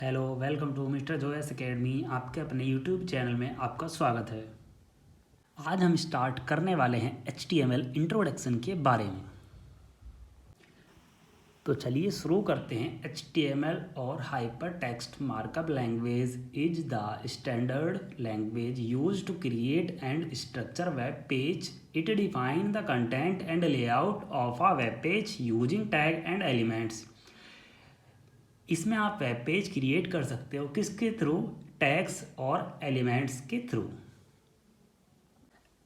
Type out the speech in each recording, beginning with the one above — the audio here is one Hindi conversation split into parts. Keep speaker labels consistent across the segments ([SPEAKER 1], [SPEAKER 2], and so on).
[SPEAKER 1] Hello, welcome to mister Joyce academy. आपके अपने यूट्यूब चैनल में आपका स्वागत है। आज हम स्टार्ट करने वाले हैं HTML इंट्रोडक्शन के बारे में। तो चलिए शुरू करते हैं। HTML और hypertext markup language is the standard language use to create and structure web page. It define the content and layout of a web page using tag and elements. इसमें आप वेब पेज क्रिएट कर सकते हो किसके थ्रू? टैग्स और एलिमेंट्स के through.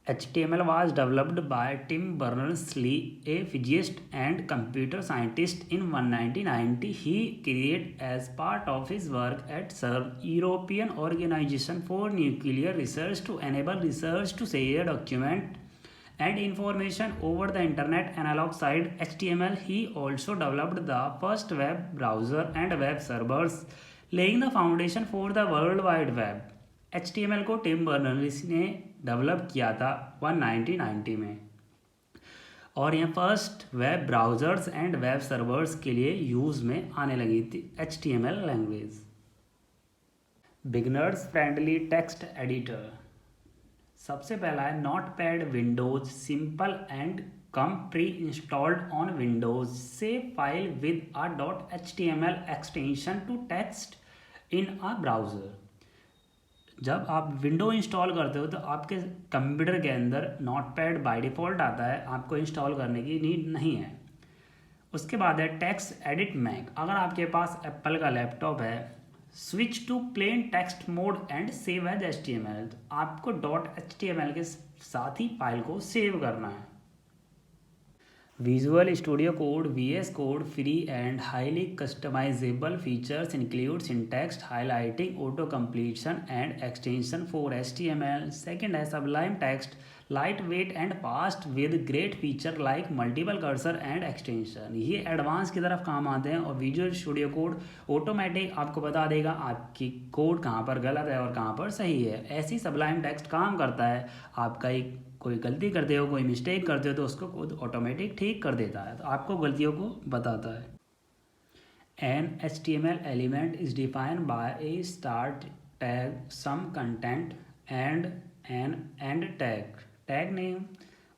[SPEAKER 1] HTML was developed by Tim Berners-Lee, a physicist and computer scientist in 1990. He created as part of his work at CERN, European Organization for Nuclear Research, to enable research to share documents and information over the internet. Analog side HTML. He also developed the first web browser and web servers, laying the foundation for the World Wide Web. HTML को टिम बर्नर्स ने डेवलप किया था 1990 में, और यह first web browsers and web servers के लिए यूज़ में आने लगी थी HTML language. Beginners friendly text editor. सबसे पहला है Notepad Windows, simple and come preinstalled on Windows. Save file with a .html extension to text in a browser. जब आप विंडो इंस्टॉल करते हो तो आपके कंप्यूटर के अंदर नोटपैड बाय डिफ़ॉल्ट आता है, आपको इंस्टॉल करने की नीड नहीं है। उसके बाद है टेक्स्ट एडिट मैक। अगर आपके पास एप्पल का लैपटॉप है, switch to plain text mode and save as HTML। तो आपको .html के साथ ही फाइल को सेव करना है। Visual Studio Code (VS Code) free and highly customizable features include syntax highlighting, auto completion and extension for HTML. Second है Sublime Text, lightweight and fast with great feature like multiple cursor and extension। ये एडवांस की तरफ काम आते हैं। और Visual Studio Code ऑटोमेटिक आपको बता देगा आपकी कोड कहाँ पर गलत है और कहाँ पर सही है। ऐसी Sublime Text काम करता है, आपका एक कोई गलती करते हो, कोई मिस्टेक करते हो तो उसको खुद ऑटोमेटिक ठीक कर देता है, तो आपको गलतियों को बताता है। An HTML element is defined by a start tag, some content and an end tag, tag name.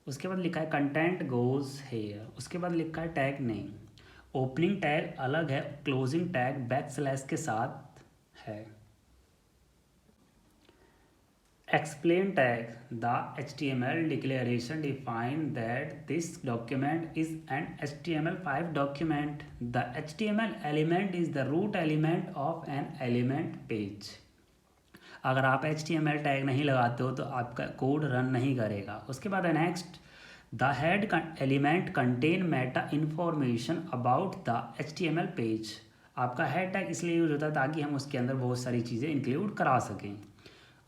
[SPEAKER 1] उसके बाद लिखा है कंटेंट गोज हेयर। उसके बाद लिखा है टैग नेम। ओपनिंग टैग अलग है, क्लोजिंग टैग बैकस्लैश के साथ है। Explain tag. The HTML declaration defines that this document is an HTML5 document. The HTML element is the root element of an element page. अगर आप HTML टैग नहीं लगाते हो तो आपका कोड रन नहीं करेगा। उसके बाद है next, the head element contain Meta information about the HTML page. आपका हेड टैग इसलिए यूज होता है ताकि हम उसके अंदर बहुत सारी चीज़ें इंक्लूड करा सकें।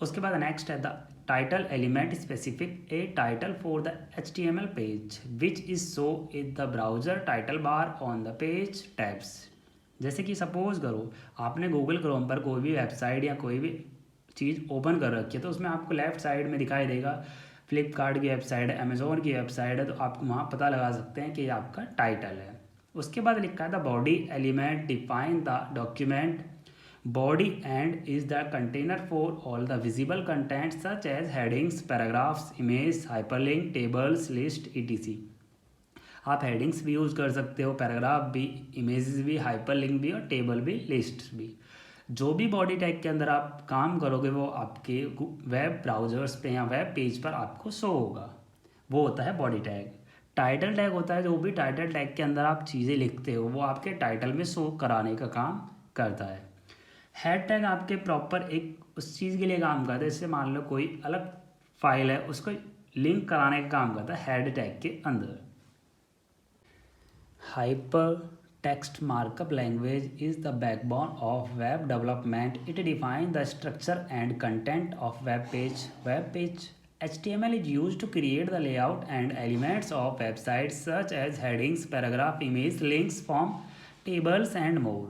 [SPEAKER 1] उसके बाद नेक्स्ट है the title element specific A title for the HTML page which is show in the browser title bar on the page tabs. जैसे कि सपोज करो आपने गूगल क्रोम पर कोई भी वेबसाइट या कोई भी चीज़ ओपन कर रखी है, तो उसमें आपको लेफ्ट साइड में दिखाई देगा फ्लिपकार्ट की वेबसाइट है, अमेजोन की वेबसाइट है, तो आप वहाँ पता लगा सकते हैं कि ये आपका टाइटल है। उसके बाद लिखा है the body element define the document body and is the container for all the visible content such as headings, paragraphs, image, hyperlink, tables, list etc। आप हेडिंग्स भी यूज़ कर सकते हो, पैराग्राफ भी, इमेजेस भी, हाइपरलिंक भी और टेबल भी, लिस्ट भी। जो भी बॉडी टैग के अंदर आप काम करोगे वो आपके वेब ब्राउजर्स पे या वेब पेज पर आपको शो होगा, वो होता है बॉडी टैग। टाइटल टैग होता है जो भी टाइटल टैग के अंदर आप चीज़ें लिखते हो वो आपके टाइटल में शो कराने का काम करता है। हेड टैग आपके प्रॉपर एक उस चीज़ के लिए काम करता है, जैसे मान लो कोई अलग फाइल है उसको लिंक कराने का काम करता है हेड टैग के अंदर। Hyper text markup language is the backbone of web development. It define the structure and content of web page. HTML is used to create the layout and elements of websites such as headings, paragraph, image, links, form, tables and more.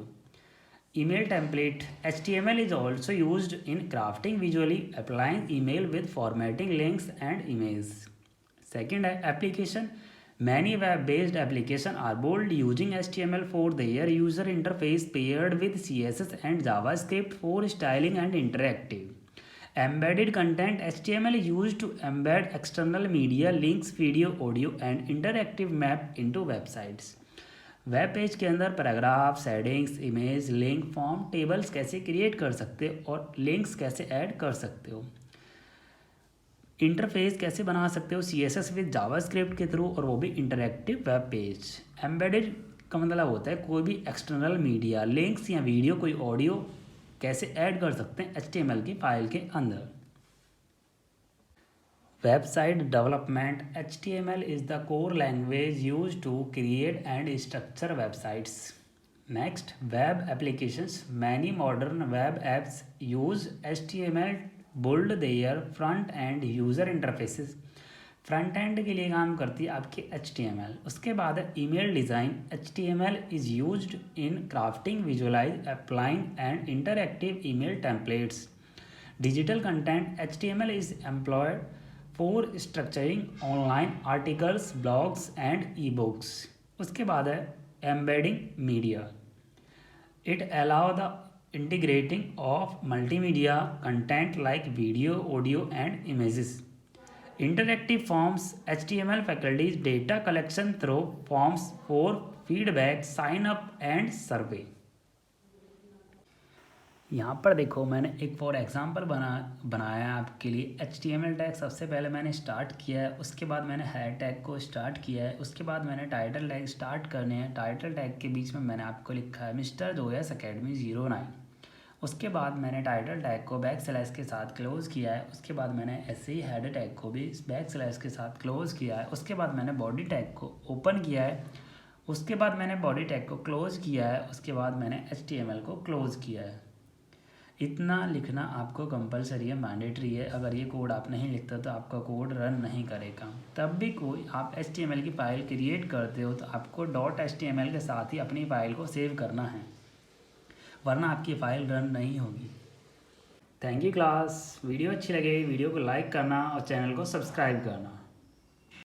[SPEAKER 1] Email template. HTML is also used in crafting visually applying email with formatting links and images. Second है application Many web-based applications are built using HTML for their user interface paired with CSS and JavaScript for styling and interactive. Embedded content HTML is used to embed external media, links, video, audio and interactive map into websites. Web page के अंदर paragraph, headings, image, link, form, tables कैसे क्रिएट कर सकते हो और लिंक्स कैसे ऐड कर सकते हो, इंटरफेस कैसे बना सकते हो CSS विद जावास्क्रिप्ट के थ्रू, और वो भी इंटरैक्टिव वेब पेज। एम्बेडेड का मतलब होता है कोई भी एक्सटर्नल मीडिया, लिंक्स या वीडियो, कोई ऑडियो कैसे ऐड कर सकते हैं HTML की फाइल के अंदर। Website development HTML is the core language used to create and structure websites. Next, web applications. Many modern web apps use HTML build their front end user interfaces. Front end के लिए काम करती है आपकी HTML। उसके बाद है email design. HTML is used in crafting, visualise, applying and interactive email templates. Digital content HTML is employed for structuring online articles, blogs and ebooks. उसके बाद है embedding media. It allow the integrating of multimedia content like video, audio and images. Interactive forms HTML facilities data collection through forms for feedback, sign up and survey. यहाँ पर देखो मैंने एक फॉर एग्जांपल बनाया है आपके लिए। HTML टैग सबसे पहले मैंने स्टार्ट किया है, उसके बाद मैंने हेड टैग को स्टार्ट किया है, उसके बाद मैंने टाइटल टैग स्टार्ट करने हैं। टाइटल टैग के बीच में मैंने आपको लिखा है मिस्टर जोयस अकेडमी 09। उसके बाद मैंने टाइटल टैग को बैक स्लैश के साथ क्लोज़ किया है। उसके बाद मैंने ऐसे ही हेड टैग को भी बैक स्लैश के साथ क्लोज़ किया है। उसके बाद मैंने बॉडी टैग को ओपन किया है। उसके बाद मैंने बॉडी टैग को क्लोज़ किया है। उसके बाद मैंने HTML को क्लोज़ किया है। इतना लिखना आपको कंपलसरी है, मैंडेटरी है। अगर ये कोड आप नहीं लिखते तो आपका कोड रन नहीं करेगा। तब भी कोई आप HTML की फ़ाइल क्रिएट करते हो तो आपको .html के साथ ही अपनी फ़ाइल को सेव करना है, वरना आपकी फ़ाइल रन नहीं होगी। Thank you class. वीडियो अच्छी लगे वीडियो को लाइक करना और चैनल को सब्सक्राइब करना।